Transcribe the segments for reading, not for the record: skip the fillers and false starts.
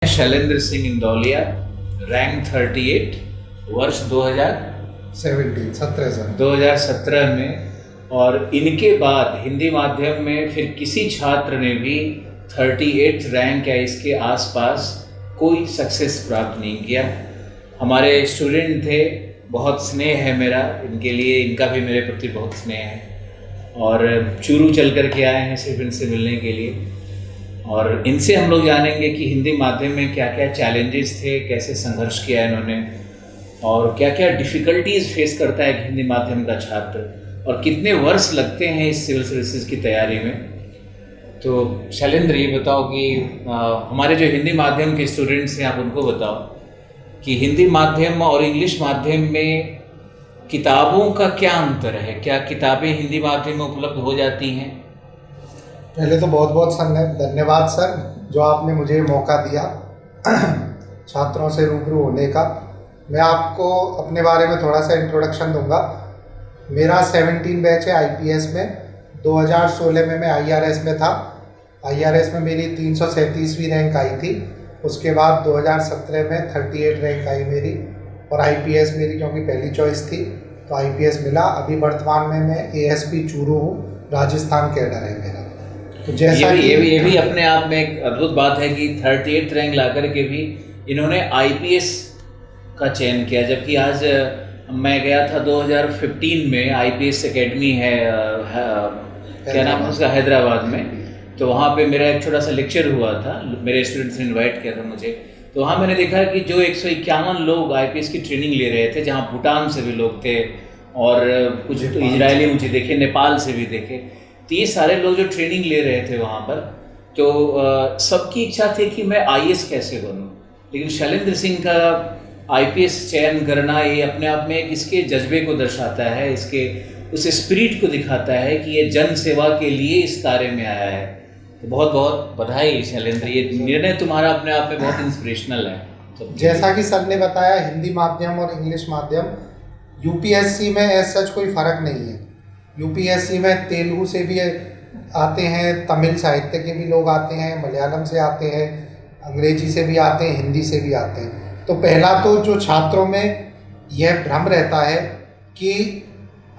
Shailendra Singh Indauliya, rank 38, वर्ष 2017 में। और इनके बाद हिंदी माध्यम में फिर किसी छात्र ने भी 38 रैंक या इसके आसपास कोई सक्सेस प्राप्त नहीं किया। हमारे स्टूडेंट थे, बहुत स्नेह है मेरा इनके लिए, इनका भी मेरे प्रति बहुत स्नेह है और चूरू चल कर के आए हैं सिर्फ इनसे मिलने के लिए। और इनसे हम लोग जानेंगे कि हिंदी माध्यम में क्या क्या चैलेंजेस थे, कैसे संघर्ष किया इन्होंने और क्या क्या डिफ़िकल्टीज फेस करता है हिंदी माध्यम का छात्र और कितने वर्ष लगते हैं इस सिविल सर्विसेज की तैयारी में। तो शैलेंद्र, ये बताओ कि हमारे जो हिंदी माध्यम के स्टूडेंट्स हैं, आप उनको बताओ कि हिंदी माध्यम और इंग्लिश माध्यम में किताबों का क्या अंतर है, क्या किताबें हिंदी माध्यम में उपलब्ध हो जाती हैं? पहले तो बहुत बहुत धन्यवाद सर, जो आपने मुझे मौका दिया छात्रों से रूबरू होने का। मैं आपको अपने बारे में थोड़ा सा इंट्रोडक्शन दूंगा। मेरा 17 बैच है आईपीएस में। 2016 में मैं आईआरएस में था। आईआरएस में मेरी 337वीं रैंक आई थी। उसके बाद 2017 में 38 रैंक आई मेरी, और आईपीएस मेरी क्योंकि पहली चॉइस थी तो आईपीएस मिला। अभी वर्तमान में मैं एएसपी चूरू हूँ, राजस्थान कैडर है मेरा। तो जैसा ये भी अपने आप में एक अद्भुत बात है कि 38 रैंक ला कर के भी इन्होंने आईपीएस का चयन किया, जबकि आज मैं गया था 2015 में, आईपीएस एकेडमी है क्या नाम है उसका, हैदराबाद में। तो वहाँ पे मेरा एक छोटा सा लेक्चर हुआ था, मेरे स्टूडेंट्स ने इनवाइट किया था मुझे। तो वहाँ मैंने देखा कि जो 151 लोग आईपीएस की ट्रेनिंग ले रहे थे, जहाँ भूटान से भी लोग थे और कुछ तो इजरायली मुझे देखे, नेपाल से भी देखे। तो ये सारे लोग जो ट्रेनिंग ले रहे थे वहाँ पर, तो सबकी इच्छा थी कि मैं आईएएस कैसे बनूँ। लेकिन शैलेंद्र सिंह का आईपीएस चयन करना, ये अपने आप में इसके जज्बे को दर्शाता है, इसके उस स्पिरिट को दिखाता है कि ये जन सेवा के लिए इस कार्य में आया है। तो बहुत बहुत बधाई शैलेंद्र, ये निर्णय तुम्हारा अपने आप में बहुत इंस्पिरेशनल है। तो जैसा कि सर ने बताया, हिंदी माध्यम और इंग्लिश माध्यम यूपीएससी में ऐसा सच कोई फ़र्क नहीं है। यूपीएससी में तेलुगु से भी आते हैं, तमिल साहित्य के भी लोग आते हैं, मलयालम से आते हैं, अंग्रेजी से भी आते हैं, हिंदी से भी आते हैं। तो पहला तो जो छात्रों में यह भ्रम रहता है कि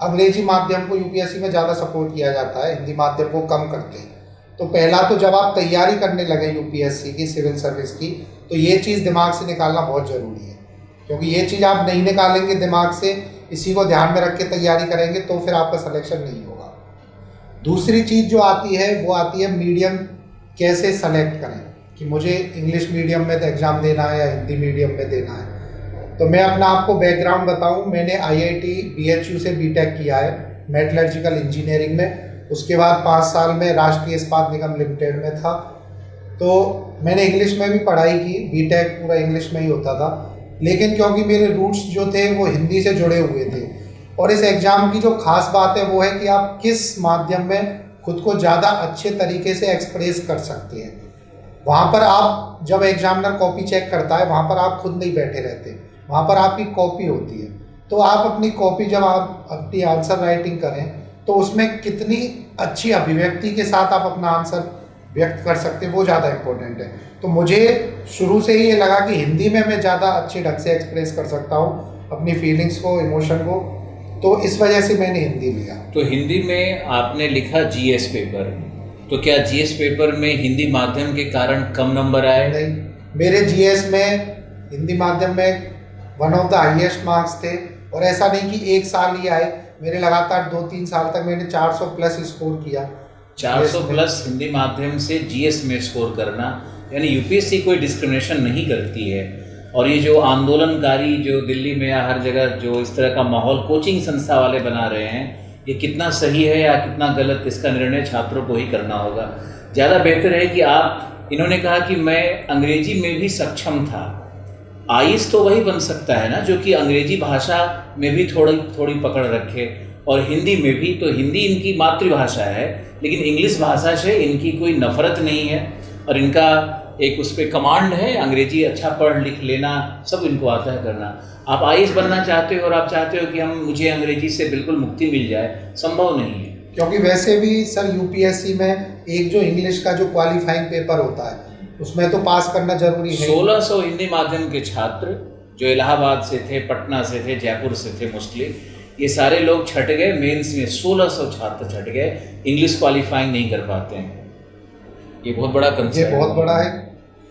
अंग्रेजी माध्यम को यूपीएससी में ज़्यादा सपोर्ट किया जाता है, हिंदी माध्यम को कम करते हैं। तो पहला तो जब आप तैयारी करने लगे यूपीएससी की, सिविल सर्विस की, तो ये चीज़ दिमाग से निकालना बहुत ज़रूरी है, क्योंकि ये चीज़ आप नहीं निकालेंगे दिमाग से, इसी को ध्यान में रख के तैयारी करेंगे तो फिर आपका सिलेक्शन नहीं होगा। दूसरी चीज़ जो आती है वो आती है मीडियम कैसे सेलेक्ट करें, कि मुझे इंग्लिश मीडियम में एग्ज़ाम देना है या हिंदी मीडियम में देना है। तो मैं अपना आपको बैकग्राउंड बताऊं, मैंने आईआईटी बीएचयू से बीटेक किया है मेटलर्जिकल इंजीनियरिंग में। उसके बाद 5 साल में राष्ट्रीय इस्पात निगम लिमिटेड में था। तो मैंने इंग्लिश में भी पढ़ाई की, बीटेक पूरा इंग्लिश में ही होता था। लेकिन क्योंकि मेरे रूट्स जो थे वो हिंदी से जुड़े हुए थे, और इस एग्ज़ाम की जो खास बात है वो है कि आप किस माध्यम में खुद को ज़्यादा अच्छे तरीके से एक्सप्रेस कर सकते हैं। वहाँ पर आप जब एग्जामिनर कॉपी चेक करता है, वहाँ पर आप खुद नहीं बैठे रहते, वहाँ पर आपकी कॉपी होती है। तो आप अपनी कॉपी जब आप अपनी आंसर राइटिंग करें तो उसमें कितनी अच्छी अभिव्यक्ति के साथ आप अपना आंसर व्यक्त कर सकते हैं, वो ज़्यादा इम्पोर्टेंट है। तो मुझे शुरू से ही ये लगा कि हिंदी में मैं ज़्यादा अच्छे ढंग से एक्सप्रेस कर सकता हूँ अपनी फीलिंग्स को, इमोशन को, तो इस वजह से मैंने हिंदी लिया। तो हिंदी में आपने लिखा जीएस पेपर, तो क्या जीएस पेपर में हिंदी माध्यम के कारण कम नंबर आए? नहीं, मेरे जीएस में हिंदी माध्यम में one of the highest marks थे, और ऐसा नहीं कि एक साल ही आए, मेरे लगातार 2-3 साल तक मैंने 400 प्लस स्कोर किया। 400 प्लस हिंदी माध्यम से जीएस में स्कोर करना, यानी यूपीएससी कोई डिस्क्रिमिनेशन नहीं करती है। और ये जो आंदोलनकारी जो दिल्ली में या हर जगह जो इस तरह का माहौल कोचिंग संस्था वाले बना रहे हैं, ये कितना सही है या कितना गलत, इसका निर्णय छात्रों को ही करना होगा। ज़्यादा बेहतर है कि आप, इन्होंने कहा कि मैं अंग्रेजी में भी सक्षम था। आईएएस तो वही बन सकता है ना जो कि अंग्रेजी भाषा में भी थोड़ी पकड़ रखे, और हिंदी में भी। तो हिंदी इनकी मातृभाषा है, लेकिन इंग्लिश भाषा से इनकी कोई नफरत नहीं है, और इनका एक उस पर कमांड है, अंग्रेजी अच्छा पढ़ लिख लेना सब इनको आता है करना। आप आईएएस बनना चाहते हो और आप चाहते हो कि मुझे अंग्रेजी से बिल्कुल मुक्ति मिल जाए, संभव नहीं है। क्योंकि वैसे भी सर यूपीएससी में एक जो इंग्लिश का जो क्वालिफाइंग पेपर होता है उसमें तो पास करना जरूरी है। 1600 हिंदी माध्यम के छात्र जो इलाहाबाद से थे, पटना से थे, जयपुर से थे मोस्टली, ये सारे लोग छट गए मेंस में। 1600 छात्र छट गए, इंग्लिश क्वालिफाइंग नहीं कर पाते हैं। ये बहुत बड़ा कंसर्न, ये बहुत बड़ा है।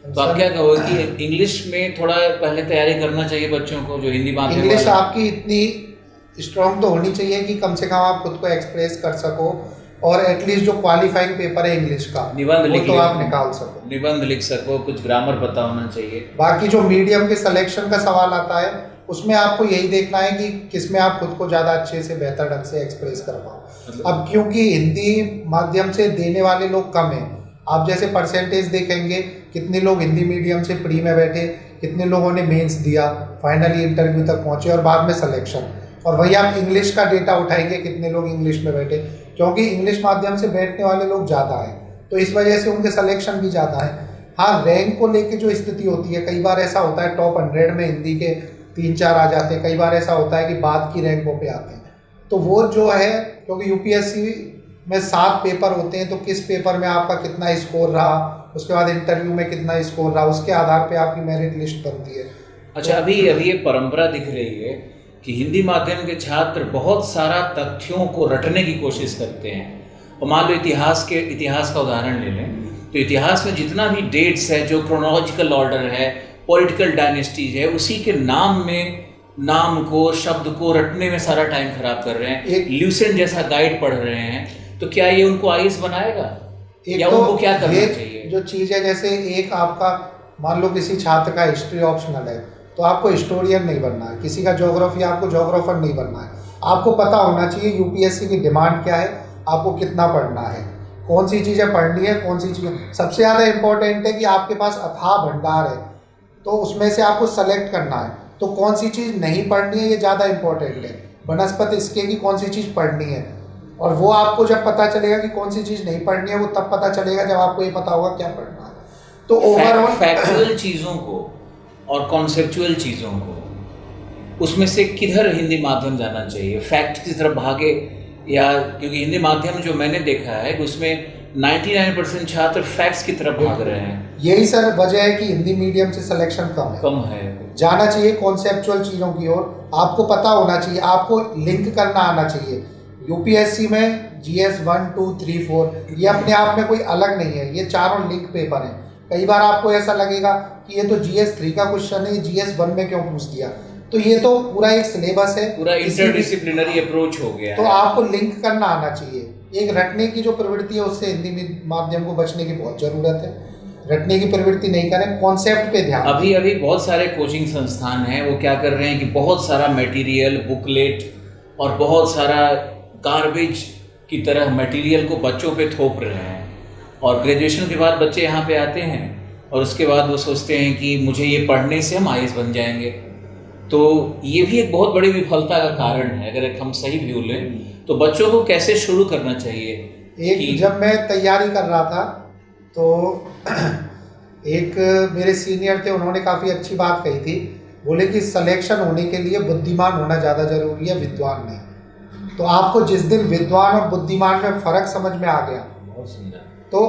तो आप क्या कहोगे कि इंग्लिश में थोड़ा पहले तैयारी करना चाहिए बच्चों को, जो हिंदी माध्यम इंग्लिश वाले? आपकी इतनी स्ट्रांग तो होनी चाहिए कि कम से कम आप खुद को एक्सप्रेस कर सको, और एटलीस्ट जो क्वालिफाइंग पेपर है इंग्लिश का निबंध वो लिख तो लो, आप निकाल सको, निबंध लिख सको, कुछ ग्रामर पता होना चाहिए। बाकी जो मीडियम के सिलेक्शन का सवाल आता है उसमें आपको यही देखना है कि किसमें आप खुद को ज़्यादा अच्छे से बेहतर ढंग से एक्सप्रेस कर पाओ। अब क्योंकि हिंदी माध्यम से देने वाले लोग कम हैं, आप जैसे परसेंटेज देखेंगे कितने लोग हिंदी मीडियम से प्री में बैठे, कितने लोगों ने मेंस दिया, फाइनली इंटरव्यू तक पहुंचे और बाद में सिलेक्शन, और वही आप इंग्लिश का डेटा उठाएंगे कितने लोग इंग्लिश में बैठे, क्योंकि इंग्लिश माध्यम से बैठने वाले लोग ज़्यादा हैं तो इस वजह से उनके सिलेक्शन भी ज़्यादा है। हाँ, रैंक को लेके जो स्थिति होती है, कई बार ऐसा होता है टॉप 100 में हिंदी के 3-4 आ जाते हैं, कई बार ऐसा होता है कि बाद की रैंकों पे आते हैं, तो वो जो है क्योंकि यूपीएससी में 7 पेपर होते हैं, तो किस पेपर में आपका कितना स्कोर रहा, उसके बाद इंटरव्यू में कितना स्कोर रहा, उसके आधार पे आपकी मेरिट लिस्ट बनती है। अच्छा, अभी ये परंपरा दिख रही है कि हिंदी माध्यम के छात्र बहुत सारा तथ्यों को रटने की कोशिश करते हैं। और मान लो इतिहास का उदाहरण ले लें, तो इतिहास में जितना भी डेट्स है, जो क्रोनोलॉजिकल ऑर्डर है, पॉलिटिकल डायनेस्टीज है, उसी के नाम में नाम को, शब्द को रटने में सारा टाइम खराब कर रहे हैं। एक ल्यूसेंट जैसा गाइड पढ़ रहे हैं, तो क्या ये उनको आईएएस बनाएगा, या तो उनको क्या करना चाहिए? जो चीज़ है, जैसे एक आपका मान लो किसी छात्र का हिस्ट्री ऑप्शनल है तो आपको हिस्टोरियन नहीं बनना है, किसी का ज्योग्राफी आपको ज्योग्राफर नहीं बनना है। आपको पता होना चाहिए यूपीएससी की डिमांड क्या है, आपको कितना पढ़ना है, कौन सी चीज़ें पढ़नी है, कौन सी चीज़ें सबसे ज़्यादा इंपॉर्टेंट है कि आपके पास अथाह भंडार है तो उसमें से आपको सेलेक्ट करना है, तो कौन सी चीज़ नहीं पढ़नी है ये ज़्यादा इंपॉर्टेंट है बनस्पत इसके की कौन सी चीज़ पढ़नी है। और वो आपको जब पता चलेगा कि कौन सी चीज़ नहीं पढ़नी है, वो तब पता चलेगा जब आपको ये पता होगा क्या पढ़ना है। तो ओवरऑल फैक्चुअल चीज़ों को और कॉन्सेप्चुअल चीज़ों को, उसमें से किधर हिंदी माध्यम जाना चाहिए, फैक्ट की तरफ भागे, या क्योंकि हिंदी माध्यम जो मैंने देखा है उसमें 99% छात्र फैक्ट्स की तरफ भाग रहे हैं। यही सर वजह है कि हिंदी मीडियम से सिलेक्शन कम है। जाना चाहिए कॉन्सेप्चुअल चीज़ों की ओर, आपको पता होना चाहिए, आपको लिंक करना आना चाहिए। यूपीएससी में जीएस 1, 2, 3, 4 ये अपने आप में कोई अलग नहीं है, ये चारों लिंक पेपर हैं। कई बार आपको ऐसा लगेगा कि ये तो जीएस 3 का क्वेश्चन है, जीएस 1 में क्यों पूछ दिया, तो ये तो पूरा एक सिलेबस है, पूरा इंटरडिसिप्लिनरी अप्रोच हो गया तो है। आपको लिंक करना आना चाहिए। एक रटने की जो प्रवृत्ति है उससे हिंदी माध्यम को बचने की बहुत ज़रूरत है, रटने की प्रवृत्ति नहीं करें, कॉन्सेप्ट पे ध्यान। अभी बहुत सारे कोचिंग संस्थान हैं, वो क्या कर रहे हैं कि बहुत सारा मटेरियल, बुकलेट और बहुत सारा गार्बेज की तरह मटेरियल को बच्चों पे थोप रहे हैं, और ग्रेजुएशन के बाद बच्चे यहाँ पे आते हैं और उसके बाद वो सोचते हैं कि मुझे ये पढ़ने से हम आईएएस बन जाएंगे। तो ये भी एक बहुत बड़ी विफलता का कारण है, अगर हम सही व्यू लें तो बच्चों को कैसे शुरू करना चाहिए। जब मैं तैयारी कर रहा था तो एक मेरे सीनियर थे, उन्होंने काफ़ी अच्छी बात कही थी, बोले कि सिलेक्शन होने के लिए बुद्धिमान होना ज़्यादा ज़रूरी है, विद्वान नहीं। तो आपको जिस दिन विद्वान और बुद्धिमान में फ़र्क समझ में आ गया, तो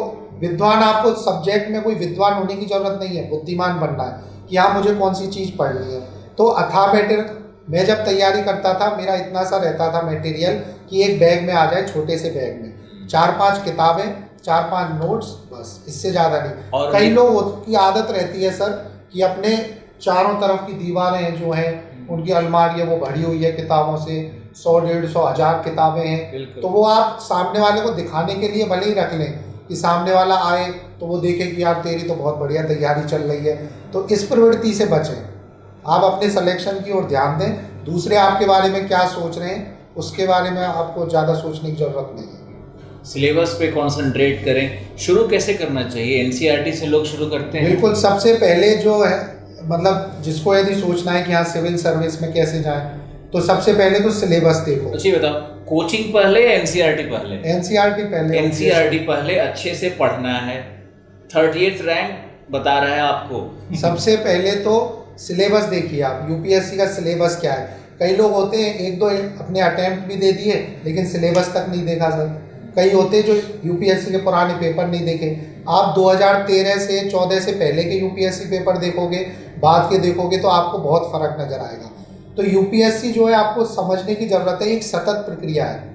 विद्वान, आपको सब्जेक्ट में कोई विद्वान होने की ज़रूरत नहीं है, बुद्धिमान बनना है कि हाँ मुझे कौन सी चीज़ पढ़नी है। तो अथाह मटेरियल, मैं जब तैयारी करता था मेरा इतना सा रहता था मटेरियल कि एक बैग में आ जाए, छोटे से बैग में 4-5 किताबें, 4-5 नोट्स, बस, इससे ज़्यादा नहीं। और कई लोग की आदत रहती है सर कि अपने चारों तरफ की दीवारें जो हैं उनकी अलमारी है वो भरी हुई है किताबों से, 100, 150, 1000 किताबें हैं, तो वो आप सामने वाले को दिखाने के लिए भले ही रख लें कि सामने वाला आए तो वो देखे कि यार तेरी तो बहुत बढ़िया तैयारी चल रही है। तो इस प्रवृत्ति से बचें, आप अपने सिलेक्शन की ओर ध्यान दें, दूसरे आपके बारे में क्या सोच रहे हैं उसके बारे में आपको ज़्यादा सोचने की ज़रूरत नहीं है। सिलेबस पे कंसंट्रेट करें। शुरू कैसे करना चाहिए? एनसीईआरटी से लोग शुरू करते हैं? बिल्कुल, सबसे पहले जो है, मतलब जिसको यदि सोचना है कि हाँ सिविल सर्विस में कैसे जाएं, तो सबसे पहले तो सिलेबस देखो। अच्छा बताओ, कोचिंग पहले या एनसीईआरटी पहले? एनसीईआरटी पहले। एनसीईआरटी पहले अच्छे से पढ़ना है। 38th रैंक बता रहा है आपको। सबसे पहले तो सिलेबस देखिए आप, यूपीएससी का सिलेबस क्या है। कई लोग होते हैं 1-2 अपने अटेम्प्ट भी दे दिए लेकिन सिलेबस तक नहीं देखा सर, कई होते जो यूपीएससी के पुराने पेपर नहीं देखे। आप 2013 से 14 से पहले के यूपीएससी पेपर देखोगे, बाद के देखोगे तो आपको बहुत फ़र्क नज़र आएगा। तो यूपीएससी जो है आपको समझने की ज़रूरत है, एक सतत प्रक्रिया है।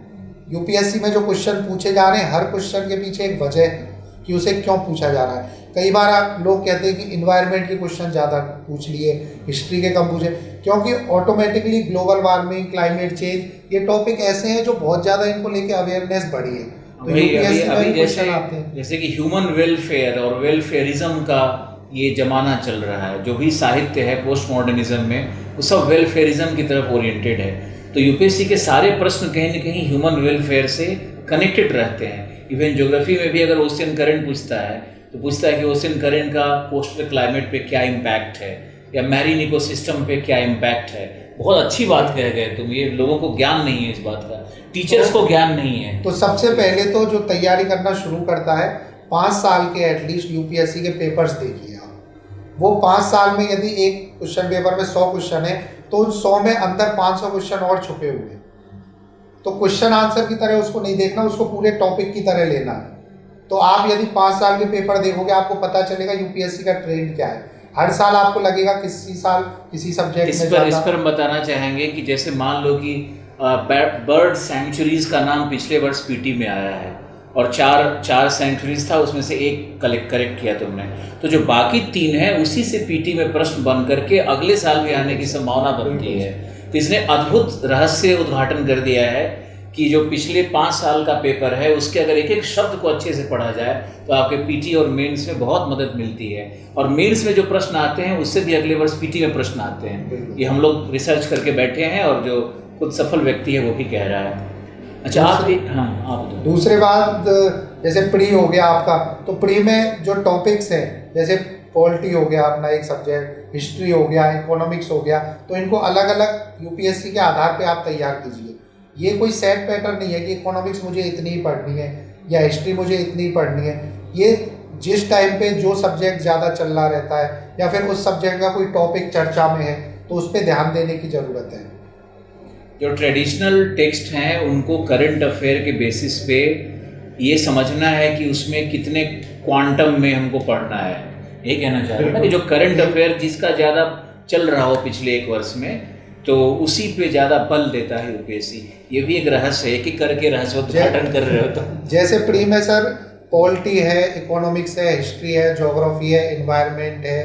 यूपीएससी में जो क्वेश्चन पूछे जा रहे हैं, हर क्वेश्चन के पीछे एक वजह है कि उसे क्यों पूछा जा रहा है। कई बार आप लोग कहते हैं कि इन्वायरमेंट के क्वेश्चन ज़्यादा पूछ लिए, हिस्ट्री के कम पूछे, क्योंकि automatically global warming, climate change, ये टॉपिक ऐसे हैं जो बहुत ज़्यादा इनको लेके अवेयरनेस बढ़ी है। तो यूपीएससी में क्वेश्चन आते हैं जैसे कि ह्यूमन वेलफेयर और वेलफेयरिज्म का ये जमाना चल रहा है, जो भी साहित्य है पोस्ट मॉडर्निज्म में वो सब वेलफेयरिज्म की तरफ ओरिएंटेड है। तो यूपीएससी के सारे प्रश्न कहीं ना कहीं ह्यूमन वेलफेयर से कनेक्टेड रहते हैं। इवन ज्योग्राफी में भी अगर ओशियन करंट पूछता है तो पूछता है कि ओशियन करंट का कोस्टल क्लाइमेट पे क्या इम्पैक्ट है, या मैरीन इकोसिस्टम पे क्या इम्पैक्ट है। बहुत अच्छी बात कह गए तुम, ये लोगों को ज्ञान नहीं है इस बात का, टीचर्स को ज्ञान नहीं है। तो सबसे पहले तो जो तैयारी करना शुरू करता है 5 साल के एटलीस्ट यूपीएससी के पेपर्स देखिए आप। वो 5 साल में यदि एक क्वेश्चन पेपर में 100 क्वेश्चन है तो उन 100 में अंदर 500 क्वेश्चन और छुपे हुए हैं। तो क्वेश्चन आंसर की तरह उसको नहीं देखना, उसको पूरे टॉपिक की तरह लेना है। तो आप यदि 5 साल के पेपर देखोगे आपको पता चलेगा यूपीएससी का ट्रेंड क्या है। हर साल आपको लगेगा किसी साल किसी सब्जेक्ट में इस पर हम बताना चाहेंगे कि जैसे मान लो कि बर्ड सेंचुरीज का नाम पिछले वर्ष पीटी में आया है और चार सेंचुरीज था, उसमें से एक करेक्ट किया तुमने, तो जो बाकी 3 है उसी से पीटी में प्रश्न बन करके अगले साल भी आने की संभावना बनती है। तो इसने अद्भुत रहस्य उद्घाटन कर दिया है कि जो पिछले 5 साल का पेपर है उसके अगर एक एक शब्द को अच्छे से पढ़ा जाए तो आपके पीटी और मेंस में बहुत मदद मिलती है। और मेंस में जो प्रश्न आते हैं उससे भी अगले वर्ष पीटी में प्रश्न आते हैं। ये हम लोग रिसर्च करके बैठे हैं और जो खुद सफल व्यक्ति है वो भी कह रहा है। अच्छा आप दूसरे बात, जैसे प्री हो गया आपका, तो प्री में जो टॉपिक्स हैं जैसे पॉलिटी हो गया अपना एक सब्जेक्ट, हिस्ट्री हो गया, इकोनॉमिक्स हो गया, तो इनको अलग अलग यूपीएससी के आधार पे आप तैयार कीजिए। ये कोई सेट पैटर्न नहीं है कि इकोनॉमिक्स मुझे इतनी ही पढ़नी है या हिस्ट्री मुझे इतनी ही पढ़नी है। ये जिस टाइम पे जो सब्जेक्ट ज़्यादा चल रहा रहता है या फिर उस सब्जेक्ट का कोई टॉपिक चर्चा में है तो उस पर ध्यान देने की ज़रूरत है। जो ट्रेडिशनल टेक्स्ट हैं उनको करंट अफेयर के बेसिस पे ये समझना है कि उसमें कितने क्वांटम में हमको पढ़ना है। ये कहना चाह रहा हूँ कि जो करंट अफेयर जिसका ज़्यादा चल रहा हो पिछले 1 वर्ष में तो उसी पे ज़्यादा बल देता है यूपीएससी। ये भी एक रहस्य है कि करके रहस्य उद्घाटन कर रहे हो तो जैसे प्री में सर पॉलिटी है, इकोनॉमिक्स है, हिस्ट्री है, ज्योग्राफी है, इन्वायरमेंट है,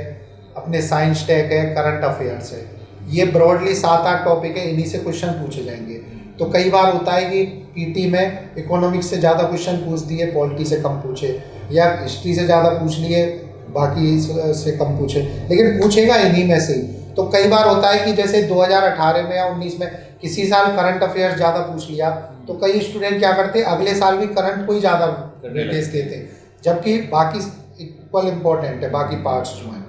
अपने साइंस टेक है, करंट अफेयर्स है। ये ब्रॉडली 7-8 टॉपिक है, इन्हीं से क्वेश्चन पूछे जाएंगे। तो कई बार होता है कि पीटी में इकोनॉमिक्स से ज़्यादा क्वेश्चन पूछ दिए, पॉलिटी से कम पूछे, या हिस्ट्री से ज़्यादा पूछ लिए, बाकी से कम पूछे, लेकिन पूछेगा इन्हीं में से ही। तो कई बार होता है कि जैसे 2018 में या 19 में किसी साल करंट अफेयर्स ज़्यादा पूछ लिया तो कई स्टूडेंट क्या करते अगले साल भी करंट को ही ज़्यादा वेटेज देते, जबकि बाकी इक्वल इम्पोर्टेंट है बाकी पार्ट्स जो हैं।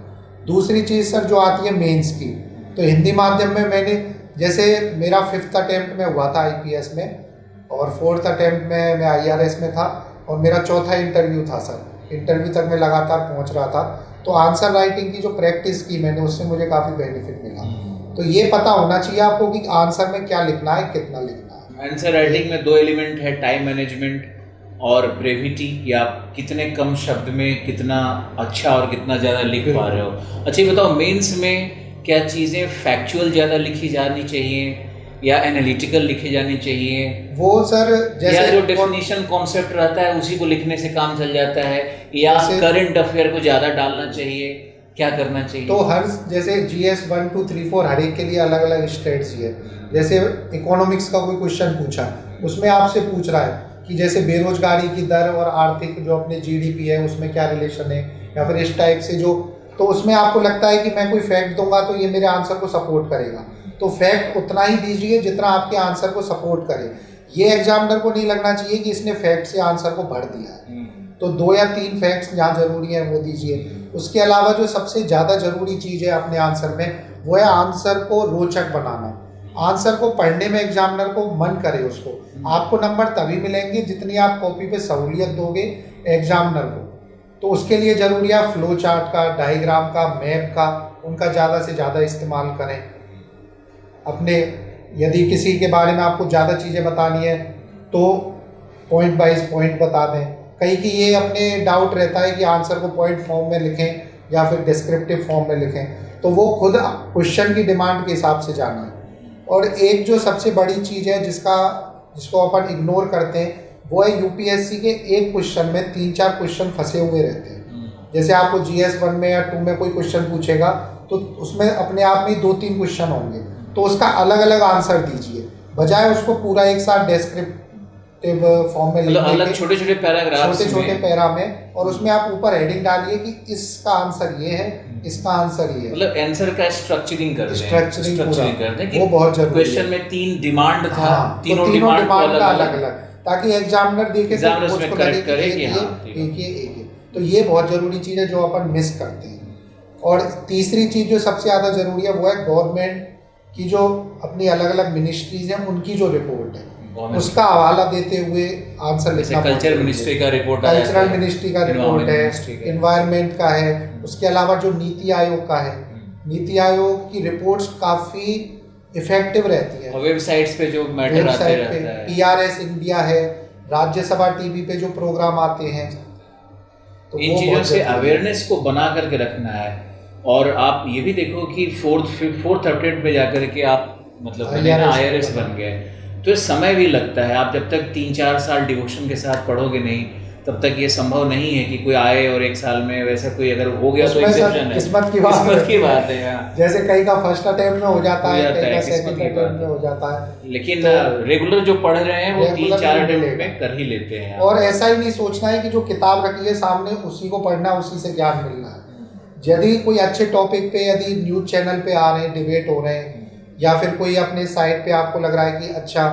दूसरी चीज़ सर जो आती है मेंस की, तो हिंदी माध्यम में मैंने जैसे मेरा 5th अटेम्प्ट में हुआ था आईपीएस में और 4th अटेम्प्ट में मैं आईआरएस में था और मेरा 4था इंटरव्यू था सर। इंटरव्यू तक मैं लगातार पहुंच रहा था। तो आंसर राइटिंग की जो प्रैक्टिस की मैंने उससे मुझे काफ़ी बेनिफिट मिला। तो ये पता होना चाहिए आपको कि आंसर में क्या लिखना है, कितना लिखना है। आंसर राइटिंग में 2 एलिमेंट है, टाइम मैनेजमेंट और ब्रेविटी, कि आप कितने कम शब्द में कितना अच्छा और कितना ज़्यादा लिख पा रहे हो। अच्छा ये बताओ मेंस में क्या चीज़ें फैक्चुअल ज़्यादा लिखी जानी चाहिए या एनालिटिकल लिखी जानी चाहिए? वो सर जैसे या जो डेफिनेशन कॉन्सेप्ट रहता है उसी को लिखने से काम चल जाता है, या करंट अफेयर को ज़्यादा डालना चाहिए, क्या करना चाहिए? तो हर जैसे GS 1 2 3 4 हर एक के लिए अलग अलग स्ट्रेटजी है। जैसे इकोनॉमिक्स का कोई क्वेश्चन पूछा, उसमें आपसे पूछ रहा है कि जैसे बेरोजगारी की दर और आर्थिक जो अपने GDP है उसमें क्या रिलेशन है, या फिर इस टाइप से जो, तो उसमें आपको लगता है कि मैं कोई फैक्ट दूंगा तो ये मेरे आंसर को सपोर्ट करेगा, तो फैक्ट उतना ही दीजिए जितना आपके आंसर को सपोर्ट करे। ये एग्जामिनर को नहीं लगना चाहिए कि इसने फैक्ट से आंसर को भर दिया है। तो 2 या 3 फैक्ट्स जहाँ जरूरी है वो दीजिए। उसके अलावा जो सबसे ज़्यादा जरूरी चीज़ है अपने आंसर में वो है आंसर को रोचक बनाना। आंसर को पढ़ने में एग्जामिनर को मन करे उसको। आपको नंबर तभी मिलेंगे जितनी आप कॉपी पे सहूलियत दोगे एग्जामिनर को। तो उसके लिए ज़रूरी है फ्लो चार्ट का, डायग्राम का, मैप का, उनका ज़्यादा से ज़्यादा इस्तेमाल करें। अपने यदि किसी के बारे में आपको ज़्यादा चीज़ें बतानी है तो पॉइंट वाइज पॉइंट बता दें, कहीं कि ये अपने डाउट रहता है कि आंसर को पॉइंट फॉर्म में लिखें या फिर डिस्क्रिप्टिव फॉर्म में लिखें, तो वो खुद क्वेश्चन की डिमांड के हिसाब से जाना है। और एक जो सबसे बड़ी चीज़ है जिसको अपन इग्नोर करते हैं, वो है यूपीएससी के एक क्वेश्चन में 3-4 क्वेश्चन फंसे हुए रहते हैं। जैसे आपको GS 1 में या 2 में कोई क्वेश्चन पूछेगा तो उसमें अपने आप में 2-3 क्वेश्चन होंगे, तो उसका अलग अलग आंसर दीजिए, बजाय उसको पूरा एक साथ डिस्क्रिप्टिव फॉर्म में लिखने के, छोटे छोटे पैराग्राफ, छोटे छोटे पैरा में, और उसमें आप ऊपर हेडिंग डालिए कि इसका आंसर ये है, इसका आंसर ये है, मतलब आंसर का स्ट्रक्चरिंग कर दें, स्ट्रक्चरिंग कर दें कि वो बहुत जरूरी है। क्वेश्चन में 3 डिमांड था, हाँ, तीनों तो डिमांड का अलग अलग, ताकि एग्जामिनर देखे तो एग्जामिनर उसमें उसको करेक्ट लगे कि करे कि ये हाँ, एक ये। तो ये बहुत ज़रूरी चीज़ है जो अपन मिस करते हैं। और तीसरी चीज़ जो सबसे ज़्यादा ज़रूरी है वो है गवर्नमेंट की जो अपनी अलग अलग मिनिस्ट्रीज हैं उनकी जो रिपोर्ट है उसका हवाला देते हुए आंसर लिखना। कल्चर मिनिस्ट्री का रिपोर्ट, कल्चरल मिनिस्ट्री का रिपोर्ट है, इन्वायरमेंट का है, उसके अलावा जो नीति आयोग का है, नीति आयोग की रिपोर्ट्स काफ़ी इफेक्टिव रहती है। वेबसाइट्स पे जो मैटर आते रहता है, PRS इंडिया है, राज्यसभा टीवी पे जो प्रोग्राम आते हैं, तो इन चीज़ों से अवेयरनेस को बना करके रखना है। और आप ये भी देखो कि फोर्थ अपडेट पे जाकर के आप मतलब IRS बन गए, तो समय भी लगता है। आप जब तक 3-4 साल डिवोशन के साथ पढ़ोगे नहीं, तब तक ये संभव नहीं है कि कोई आए और 1 साल में वैसा कोई अगर हो गया तो एक्सेप्शन है, किस्मत की बात है। जैसे कई का फर्स्ट अटेम्प्ट में हो जाता है, कई का सेकंड अटेम्प्ट में हो जाता है, लेकिन रेगुलर जो पढ़ रहे हैं वो 3-4 अटेम्प्ट में कर ही लेते हैं। और ऐसा ही नहीं सोचना है कि जो किताब रखी है सामने उसी को पढ़ना, उसी से ज्ञान मिलना है। यदि कोई अच्छे टॉपिक पे यदि न्यूज़ चैनल पे आ रहे हैं, डिबेट हो रहे हैं, या फिर कोई अपने साइट पे आपको लग रहा है कि अच्छा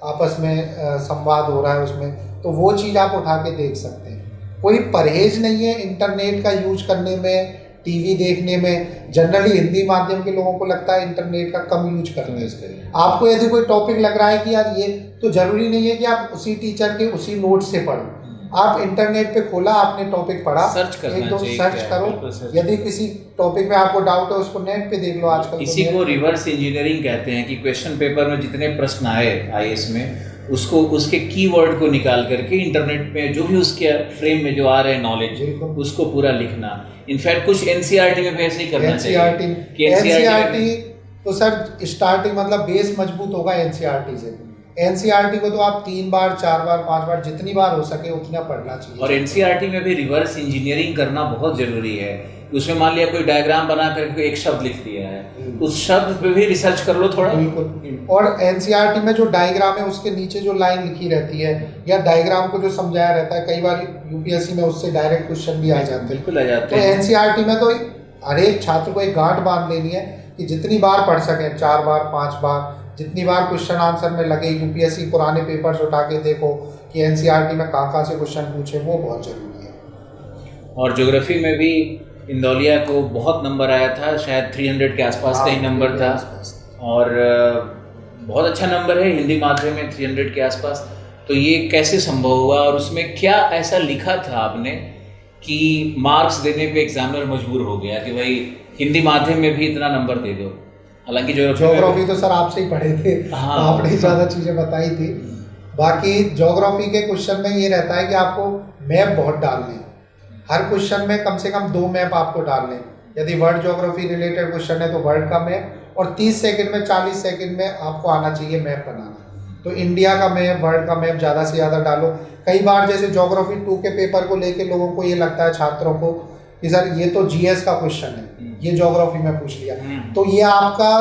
आपस में संवाद हो रहा है उसमें, तो वो चीज़ आप उठा के देख सकते हैं। कोई परहेज नहीं है इंटरनेट का यूज करने में, टीवी देखने में। जनरली हिंदी माध्यम के लोगों को लगता है इंटरनेट का कम यूज करते हैं। आपको यदि कोई टॉपिक लग रहा है कि यार ये, तो ज़रूरी नहीं है कि आप उसी टीचर के उसी नोट से पढ़ो। आप इंटरनेट पे खोला, आपने टॉपिक पढ़ा, सर्च करो। यदि किसी टॉपिक में आपको डाउट है उसको नेट पे देख लो। आजकल इसी को रिवर्स इंजीनियरिंग कहते हैं कि क्वेश्चन पेपर में जितने प्रश्न आए IAS में, उसको उसके कीवर्ड को निकाल करके इंटरनेट में जो भी उसके फ्रेम में जो आ रहे हैं नॉलेज, उसको पूरा लिखना। इनफैक्ट कुछ NCERT में भी ऐसे ही करना चाहिए कि NCERT तो सर स्टार्टिंग मतलब बेस मजबूत होगा NCERT से। NCERT को तो आप 3 बार 4 बार 5 बार जितनी बार हो सके उतना पढ़ना चाहिए। और NCERT में भी रिवर्स इंजीनियरिंग करना बहुत जरूरी है। उसमें मान लिया कोई डायग्राम बना करके एक शब्द लिख दिया है, उस शब्द पे भी रिसर्च कर लो थोड़ा। बिल्कुल। और NCERT में जो डायग्राम है उसके नीचे जो लाइन लिखी रहती है या डायग्राम को जो समझाया रहता है, कई बार UPSC में उससे डायरेक्ट क्वेश्चन भी आ जाते हैं। बिल्कुल आ जाते हैं। तो NCERT में तो हर एक छात्र को एक गांठ बांध लेनी है कि जितनी बार पढ़ सकें, 4 बार 5 बार, जितनी बार क्वेश्चन आंसर में लगे। UPSC पुराने पेपर्स उठा के देखो कि NCERT में कहाँ से क्वेश्चन पूछे, वो बहुत जरूरी है। और ज्योग्राफी में भी इंदौलिया को बहुत नंबर आया था, शायद 300 के आसपास का ही नंबर था, और बहुत अच्छा नंबर है हिंदी माध्यम में 300 के आसपास। तो ये कैसे संभव हुआ और उसमें क्या ऐसा लिखा था आपने कि मार्क्स देने पे एग्जामिनर मजबूर हो गया कि भाई हिंदी माध्यम में भी इतना नंबर दे दो? हालांकि ज्योग्राफी तो सर आपसे ही पढ़े थे, हाँ, आपने ज़्यादा चीज़ें बताई थी। बाकी ज्योग्राफी के क्वेश्चन में ये रहता है कि आपको मैप बहुत डालने, हर क्वेश्चन में कम से कम 2 मैप आपको डालने। यदि वर्ल्ड ज्योग्राफी रिलेटेड क्वेश्चन है तो वर्ल्ड का मैप, और 30 सेकंड में 40 सेकंड में आपको आना चाहिए मैप बनाना। तो इंडिया का मैप, वर्ल्ड का मैप ज़्यादा से ज़्यादा डालो। कई बार जैसे ज्योग्राफी 2 के पेपर को लेके लोगों को ये लगता है, छात्रों को, कि सर ये तो GS का क्वेश्चन है, ये ज्योग्राफी में पूछ लिया, तो ये आपका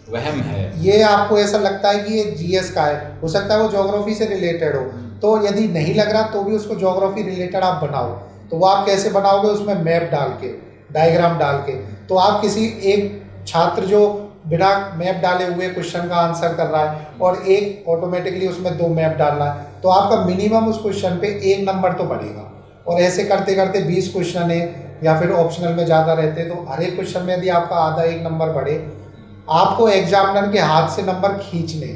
वहम है। ये आपको ऐसा लगता है कि ये GS का है, हो सकता है वो ज्योग्राफी से रिलेटेड हो। तो यदि नहीं लग रहा तो भी उसको ज्योग्राफी रिलेटेड आप बनाओ। तो वो आप कैसे बनाओगे? उसमें मैप डाल के, डायग्राम डाल के। तो आप किसी एक छात्र जो बिना मैप डाले हुए क्वेश्चन का आंसर कर रहा है और एक ऑटोमेटिकली उसमें 2 मैप डालना है, तो आपका मिनिमम उस क्वेश्चन पे 1 नंबर तो बढ़ेगा। और ऐसे करते करते 20 क्वेश्चन है या फिर ऑप्शनल में ज़्यादा रहते, तो हर एक क्वेश्चन में यदि आपका आधा 1 नंबर बढ़े, आपको एग्जामिनर के हाथ से नंबर खींचने,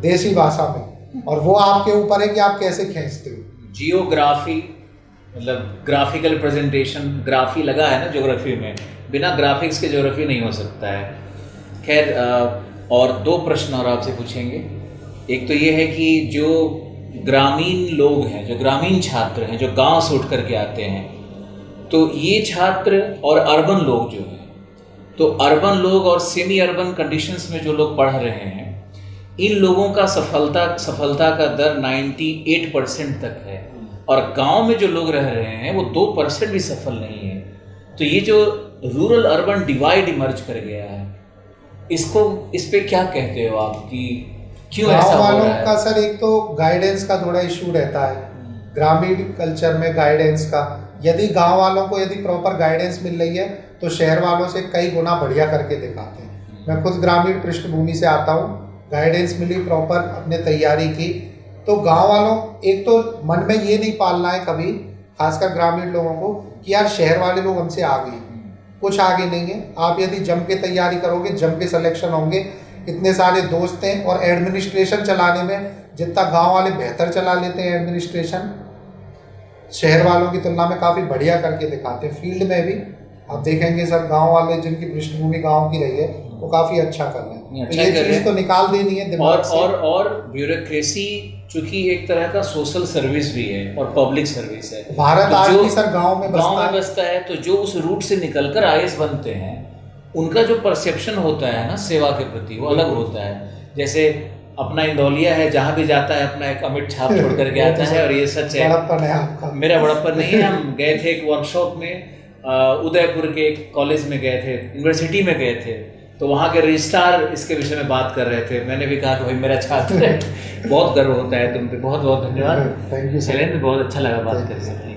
देसी भाषा में, और वो आपके ऊपर है कि आप कैसे खींचते हो। जियोग्राफी मतलब ग्राफिकल प्रेजेंटेशन, ग्राफी लगा है ना ज्योग्राफी में, बिना ग्राफिक्स के ज्योग्राफी नहीं हो सकता है। खैर, और 2 प्रश्न और आपसे पूछेंगे। एक तो ये है कि जो ग्रामीण लोग हैं, जो ग्रामीण छात्र हैं, जो गांव से उठ करके आते हैं, तो ये छात्र और अर्बन लोग जो हैं, तो अर्बन लोग और सेमी अर्बन कंडीशंस में जो लोग पढ़ रहे हैं, इन लोगों का सफलता का दर 98% तक है, और गांव में जो लोग रह रहे हैं वो 2% भी सफल नहीं है। तो ये जो रूरल अर्बन डिवाइड इमर्ज कर गया है, इस पे क्या कहते हो आप कि क्यों ऐसा हो वालों रहा है? का सर एक तो गाइडेंस का थोड़ा इशू रहता है, ग्रामीण कल्चर में गाइडेंस का। यदि गांव वालों को यदि प्रॉपर गाइडेंस मिल रही है तो शहर वालों से कई गुना बढ़िया करके दिखाते हैं। मैं खुद ग्रामीण पृष्ठभूमि से आता हूँ, गाइडेंस मिली प्रॉपर, अपने तैयारी की, तो गांव वालों एक तो मन में ये नहीं पालना है कभी, खासकर ग्रामीण लोगों को, कि यार शहर वाले लोग हमसे आगे हैं। कुछ आगे नहीं है। आप यदि जम के तैयारी करोगे, जम के सिलेक्शन होंगे, इतने सारे दोस्त हैं, और एडमिनिस्ट्रेशन चलाने में जितना गांव वाले बेहतर चला लेते हैं एडमिनिस्ट्रेशन, शहर वालों की तुलना में काफ़ी बढ़िया करके दिखाते हैं। फील्ड में भी आप देखेंगे सर, गांव वाले जिनकी पृष्ठभूमि गांव की रही है वो काफ़ी अच्छा कर रहे हैं। तो ये चीज़ तो निकाल देनी है दिमाग से। और ब्यूरोक्रेसी चूंकि एक तरह का सोशल सर्विस भी है और पब्लिक सर्विस है, भारत तो आज जो भी सर गांव में बसता है, तो जो उस रूट से निकलकर आईएएस बनते हैं, उनका जो परसेप्शन होता है ना सेवा के प्रति, वो अलग होता है। जैसे अपना इंदौलिया है, जहाँ भी जाता है अपना एक अमिट छाप छोड़ करके आता है, और ये सच है। बड़प्पन है आपका। मेरा बड़प्पन नहीं है। हम गए थे एक वर्कशॉप में, उदयपुर के एक कॉलेज में गए थे, यूनिवर्सिटी में गए थे, तो वहाँ के रजिस्ट्रार इसके विषय में बात कर रहे थे। मैंने भी कहा कि भाई मेरा छात्र है, बहुत गर्व होता है तुम पे। बहुत बहुत धन्यवाद थैंक यू सर। शैलेंद्र, बहुत अच्छा लगा बात करके।